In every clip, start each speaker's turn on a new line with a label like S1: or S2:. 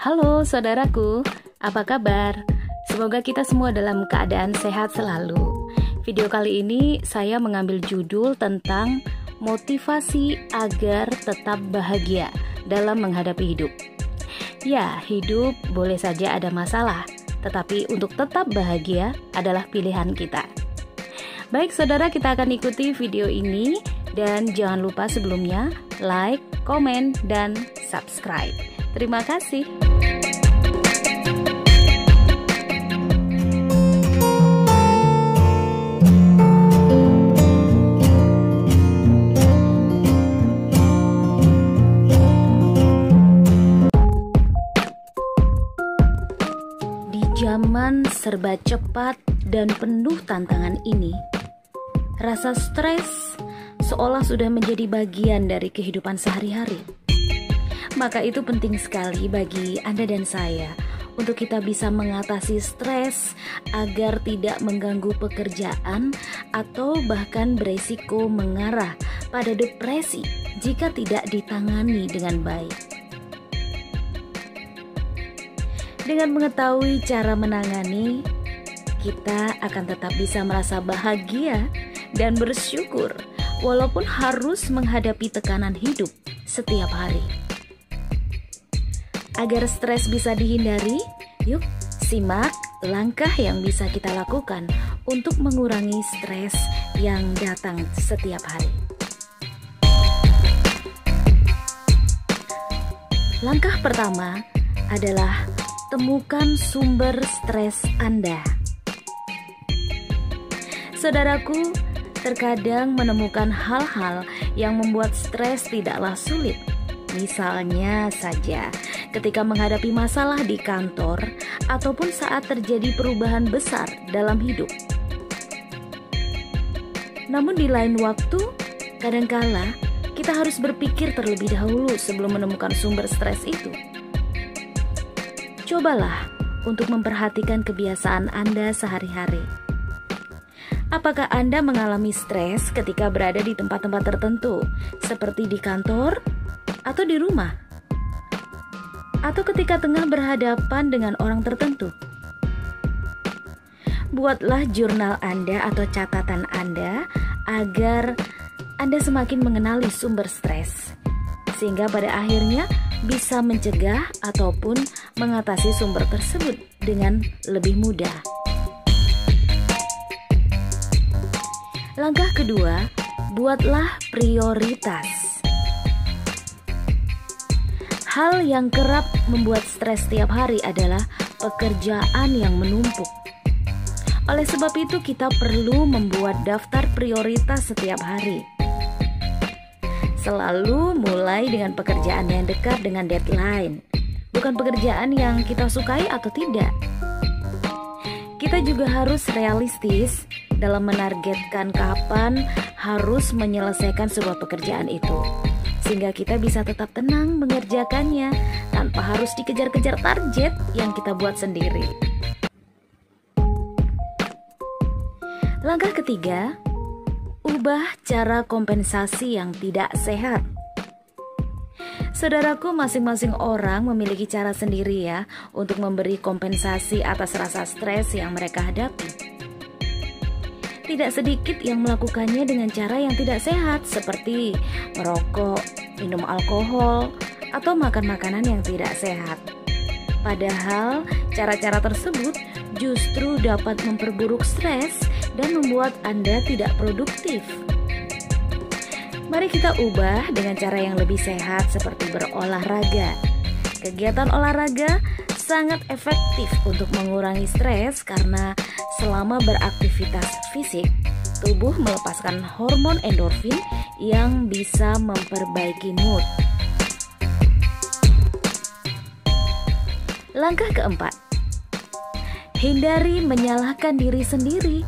S1: Halo saudaraku, apa kabar? Semoga kita semua dalam keadaan sehat selalu. Video kali ini saya mengambil judul tentang motivasi agar tetap bahagia dalam menghadapi hidup. Ya, hidup boleh saja ada masalah, tetapi untuk tetap bahagia adalah pilihan kita. Baik saudara, kita akan ikuti video ini dan jangan lupa sebelumnya like, komen, dan subscribe. Terima kasih. Di zaman serba cepat dan penuh tantangan ini, rasa stres seolah sudah menjadi bagian dari kehidupan sehari-hari. Maka itu penting sekali bagi Anda dan saya untuk kita bisa mengatasi stres agar tidak mengganggu pekerjaan atau bahkan beresiko mengarah pada depresi jika tidak ditangani dengan baik. Dengan mengetahui cara menangani, kita akan tetap bisa merasa bahagia dan bersyukur walaupun harus menghadapi tekanan hidup setiap hari. Agar stres bisa dihindari, yuk simak langkah yang bisa kita lakukan untuk mengurangi stres yang datang setiap hari. Langkah pertama adalah temukan sumber stres Anda. Saudaraku, terkadang menemukan hal-hal yang membuat stres tidaklah sulit. Misalnya saja, ketika menghadapi masalah di kantor ataupun saat terjadi perubahan besar dalam hidup. Namun di lain waktu, kadangkala kita harus berpikir terlebih dahulu sebelum menemukan sumber stres itu. Cobalah untuk memperhatikan kebiasaan Anda sehari-hari. Apakah Anda mengalami stres ketika berada di tempat-tempat tertentu, seperti di kantor atau di rumah? Atau ketika tengah berhadapan dengan orang tertentu? Buatlah jurnal Anda atau catatan Anda agar Anda semakin mengenali sumber stres, sehingga pada akhirnya bisa mencegah ataupun mengatasi sumber tersebut dengan lebih mudah. Langkah kedua, buatlah prioritas. Hal yang kerap membuat stres setiap hari adalah pekerjaan yang menumpuk. Oleh sebab itu, kita perlu membuat daftar prioritas setiap hari. Selalu mulai dengan pekerjaan yang dekat dengan deadline, bukan pekerjaan yang kita sukai atau tidak. Kita juga harus realistis dalam menargetkan kapan harus menyelesaikan sebuah pekerjaan itu, sehingga kita bisa tetap tenang mengerjakannya tanpa harus dikejar-kejar target yang kita buat sendiri. Langkah ketiga, ubah cara kompensasi yang tidak sehat. Saudaraku, masing-masing orang memiliki cara sendiri ya untuk memberi kompensasi atas rasa stres yang mereka hadapi. Tidak sedikit yang melakukannya dengan cara yang tidak sehat, seperti merokok, minum alkohol, atau makan makanan yang tidak sehat. Padahal cara-cara tersebut justru dapat memperburuk stres dan membuat Anda tidak produktif. Mari kita ubah dengan cara yang lebih sehat, seperti berolahraga. Kegiatan olahraga sangat efektif untuk mengurangi stres karena selama beraktivitas fisik, tubuh melepaskan hormon endorfin yang bisa memperbaiki mood. Langkah keempat, hindari menyalahkan diri sendiri.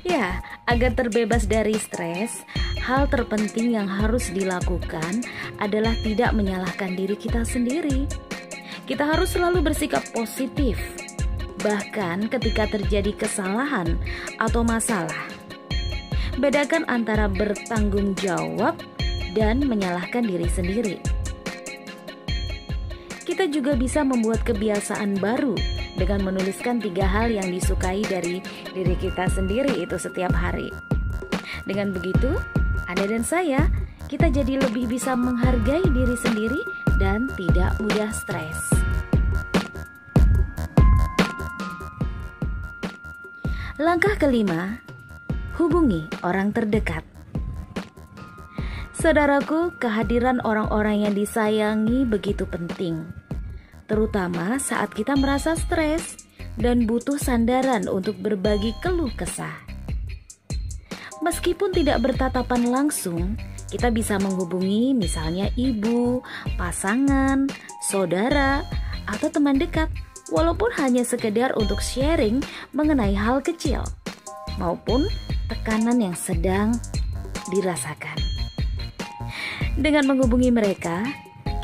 S1: Ya, agar terbebas dari stres, hal terpenting yang harus dilakukan adalah tidak menyalahkan diri kita sendiri. Kita harus selalu bersikap positif, bahkan ketika terjadi kesalahan atau masalah. Bedakan antara bertanggung jawab dan menyalahkan diri sendiri. Kita juga bisa membuat kebiasaan baru dengan menuliskan 3 hal yang disukai dari diri kita sendiri itu setiap hari. Dengan begitu, Anda dan saya, kita jadi lebih bisa menghargai diri sendiri dan tidak mudah stres. Langkah kelima, hubungi orang terdekat. Saudaraku, kehadiran orang-orang yang disayangi begitu penting, terutama saat kita merasa stres dan butuh sandaran untuk berbagi keluh kesah. Meskipun tidak bertatapan langsung, kita bisa menghubungi misalnya ibu, pasangan, saudara, atau teman dekat, walaupun hanya sekedar untuk sharing mengenai hal kecil maupun tekanan yang sedang dirasakan. Dengan menghubungi mereka,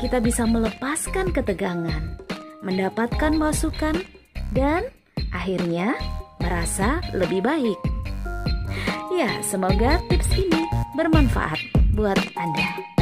S1: kita bisa melepaskan ketegangan, mendapatkan masukan, dan akhirnya merasa lebih baik. Ya, semoga tips ini bermanfaat buat Anda.